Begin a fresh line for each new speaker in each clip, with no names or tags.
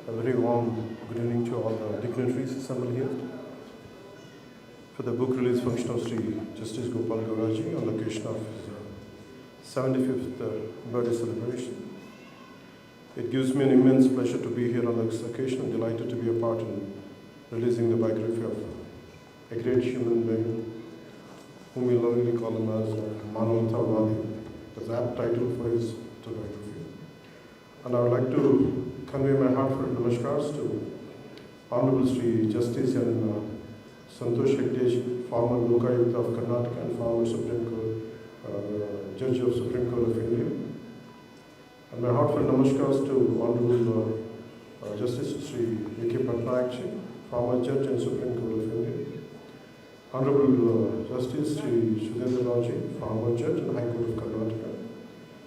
A very warm good evening to all the dignitaries assembled here for the book release function of Sri Justice Gopal Gauraji on the occasion of his 75th birthday celebration. It gives me an immense pleasure to be here on this occasion. I'm delighted to be a part in releasing the biography of a great human being whom we lovingly call him as Manavantavadi. That's an apt title for his autobiography. And I would like to convey my heartfelt namaskars to Honorable Sri Justice and Santosh Hegdeji, former Lokayukta of Karnataka and former Supreme Court, Judge of Supreme Court of India. And my heartfelt namaskars to Honorable Justice Sri A.K. Patnaik, former Judge and Supreme Court of India. Honorable Justice Sri Sudhendra Raji, former Judge and High Court of Karnataka.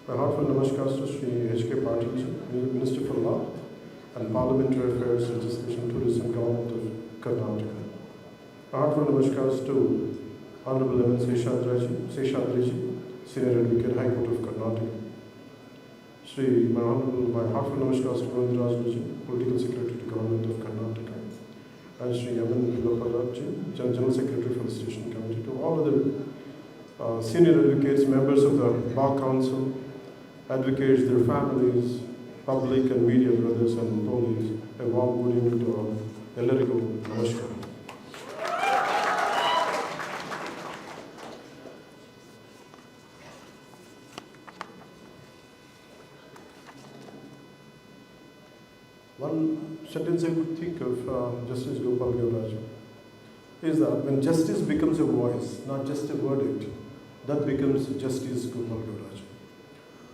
My heartfelt namaskars to Sri H.K. Patil, Minister for Law and Parliamentary Affairs, Legislation, Tourism, Government of Karnataka. My heartfelt namaskars to Honorable M. Seshadriji, Senior Advocate, High Court of Karnataka. My heartfelt namaskars to Govindaraj, Political Secretary to Government of Karnataka. And Sri M. Villaparabji, General Secretary for the Station Committee, to all other senior advocates, members of the Bar Council, advocates, their families, public and media brothers and police, a warm good evening to all. Ellarigu namaskar. One sentence I could think of Justice Gopal Gauraji is that when justice becomes a voice, not just a verdict, that becomes Justice Gopal Gauraji.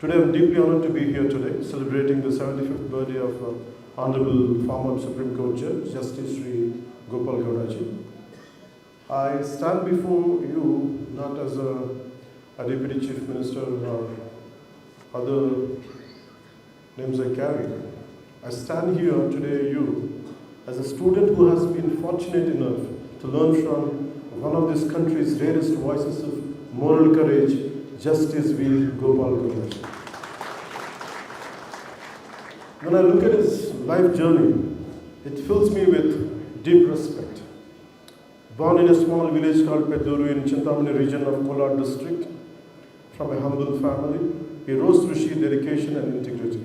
Today I am deeply honored to be here today, celebrating the 75th birthday of Honorable former Supreme Court Judge, Justice Sri Gopal Gauraji. I stand before you not as a Deputy Chief Minister or other names I carry. I stand here today, you, as a student who has been fortunate enough to learn from one of this country's rarest voices of moral courage, Justice V. Gopal Gauraji. When I look at his life journey, it fills me with deep respect. Born in a small village called Peduru in Chintamani region of Kolar district, from a humble family, he rose through sheer dedication and integrity.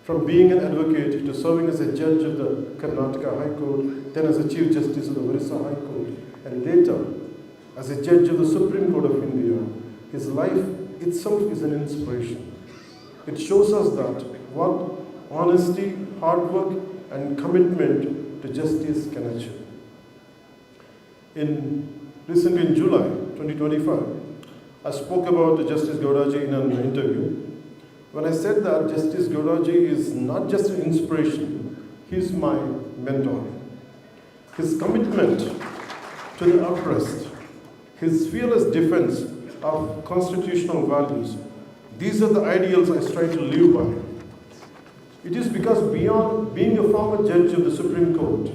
From being an advocate to serving as a judge of the Karnataka High Court, then as a Chief Justice of the Orissa High Court, and later as a judge of the Supreme Court of India, his life itself is an inspiration. It shows us that what honesty, hard work, and commitment to justice can achieve. Recently in July 2025, I spoke about Justice Gauraji in an interview. When I said that Justice Gauraji is not just an inspiration, he is my mentor. His commitment to the oppressed, his fearless defense of constitutional values, these are the ideals I strive to live by. It is because beyond being a former judge of the Supreme Court,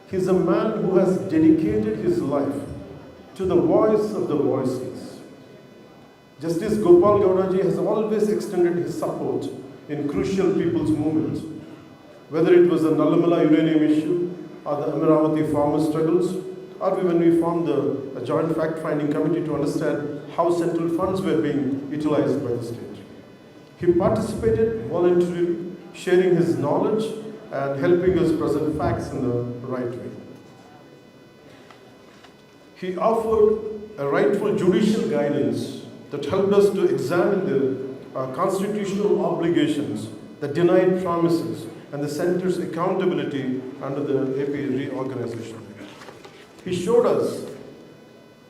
he is a man who has dedicated his life to the voice of the voiceless. Justice Gopal Gauraji has always extended his support in crucial people's movements, whether it was the Nallamala uranium issue or the Amaravati farmer struggles, or when we formed a joint fact-finding committee to understand how central funds were being utilized by the state. He participated voluntarily, sharing his knowledge and helping us present facts in the right way. He offered a rightful judicial guidance that helped us to examine the constitutional obligations, the denied promises, and the center's accountability under the AP reorganization. He showed us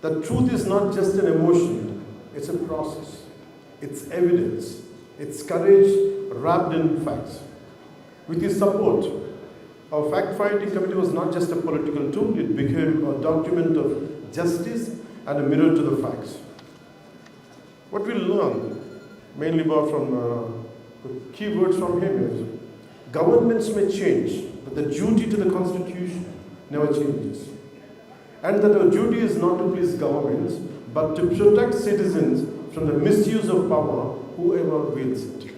that truth is not just an emotion, it's a process, it's evidence, it's courage wrapped in facts. With his support, our fact-finding committee was not just a political tool, it became a document of justice and a mirror to the facts. What we learned, mainly from key words from him is, governments may change, but the duty to the Constitution never changes. And that our duty is not to please governments, but to protect citizens from the misuse of power, whoever wields it.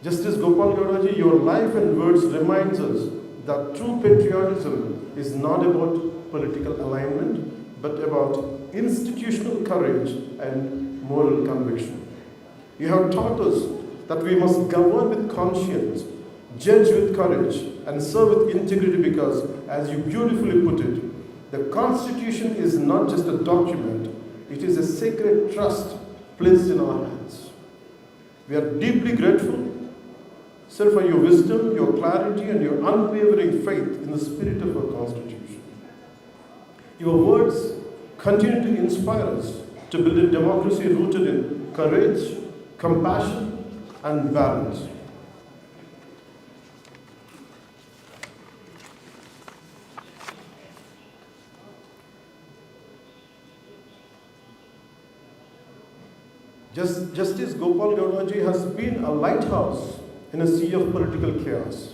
Justice Gopal Gowdaji, your life and words reminds us that true patriotism is not about political alignment, but about institutional courage and moral conviction. You have taught us that we must govern with conscience, judge with courage, and serve with integrity because, as you beautifully put it, the Constitution is not just a document, it is a sacred trust placed in our hands. We are deeply grateful, sir, for your wisdom, your clarity, and your unwavering faith in the spirit of our Constitution. Your words continue to inspire us to build a democracy rooted in courage, compassion, and balance. Justice Gopal Gowdaji has been a lighthouse in a sea of political chaos.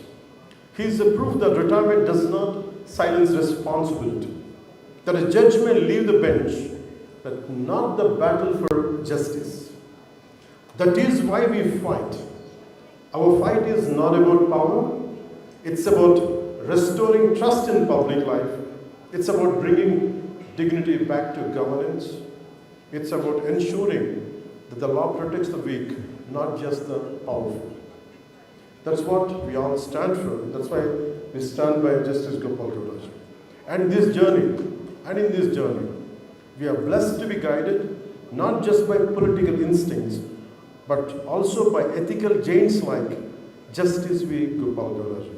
He is a proof that retirement does not silence responsibility, that a judge may leave the bench, but not the battle for justice. That is why we fight. Our fight is not about power, it's about restoring trust in public life, it's about bringing dignity back to governance, it's about ensuring that the law protects the weak, not just the powerful. That's what we all stand for. That's why we stand by Justice Gopal Gowdaji. And in this journey, we are blessed to be guided not just by political instincts, but also by ethical giants like Justice V. Gopal Gowdaji.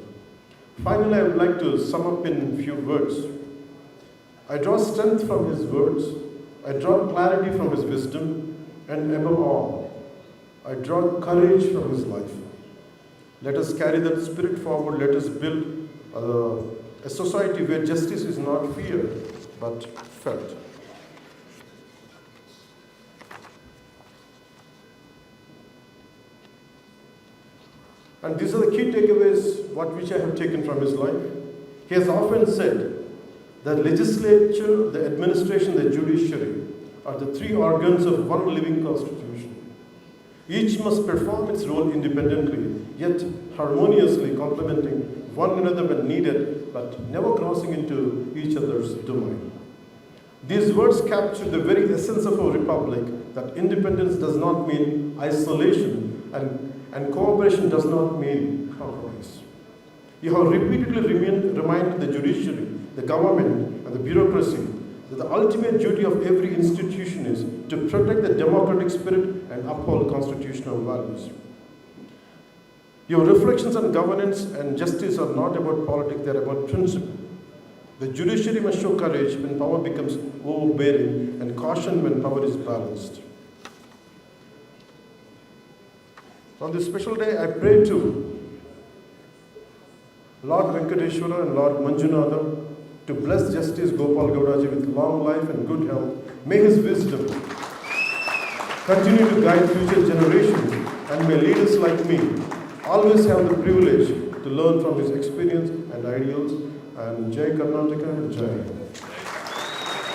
Finally, I would like to sum up in a few words. I draw strength from his words, I draw clarity from his wisdom, and above all, I draw courage from his life. Let us carry that spirit forward. Let us build a society where justice is not feared, but felt. And these are the key takeaways which I have taken from his life. He has often said that legislature, the administration, the judiciary are the three organs of one living constitution. Each must perform its role independently, yet harmoniously complementing one another when needed, but never crossing into each other's domain. These words capture the very essence of our republic, that independence does not mean isolation and cooperation does not mean compromise. You have repeatedly reminded the judiciary, the government, and the bureaucracy that the ultimate duty of every institution is to protect the democratic spirit and uphold constitutional values. Your reflections on governance and justice are not about politics, they are about principle. The judiciary must show courage when power becomes overbearing and caution when power is balanced. On this special day, I pray to Lord Venkateshwara and Lord Manjunatha to bless Justice Gopal Gowdaji with long life and good health. May his wisdom continue to guide future generations and may leaders like me always have the privilege to learn from his experience and ideals. And Jai Karnataka, Jai.